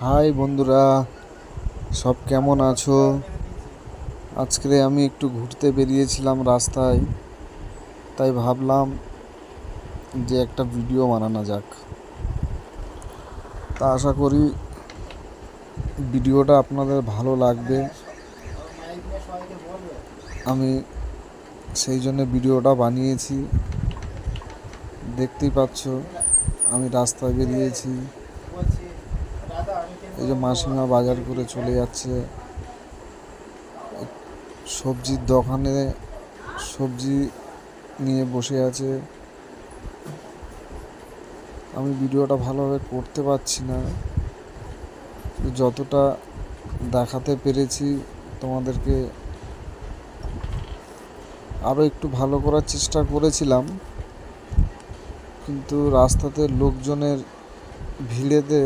High বন্ধুরা, সব কেমন আছো? আজকে আমি একটু ঘুরতে বেরিয়েছিলাম রাস্তায়, তাই ভাবলাম যে একটা ভিডিও বানানো যাক। তা আশা করি ভিডিওটা আপনাদের ভালো লাগবে। আমি সেই জন্য ভিডিওটা বানিয়েছি। দেখতেই পাচ্ছ আমি রাস্তায় বেরিয়েছি। এই যে মাসিমা বাজার করে চলে যাচ্ছে, সবজির দোকানে সবজি নিয়ে বসে আছে। আমি ভিডিওটা ভালোভাবে করতে পারছি না, যতটা দেখাতে পেরেছি তোমাদেরকে আরও একটু ভালো করার চেষ্টা করেছিলাম, কিন্তু রাস্তাতে লোকজনের ভিড়েতে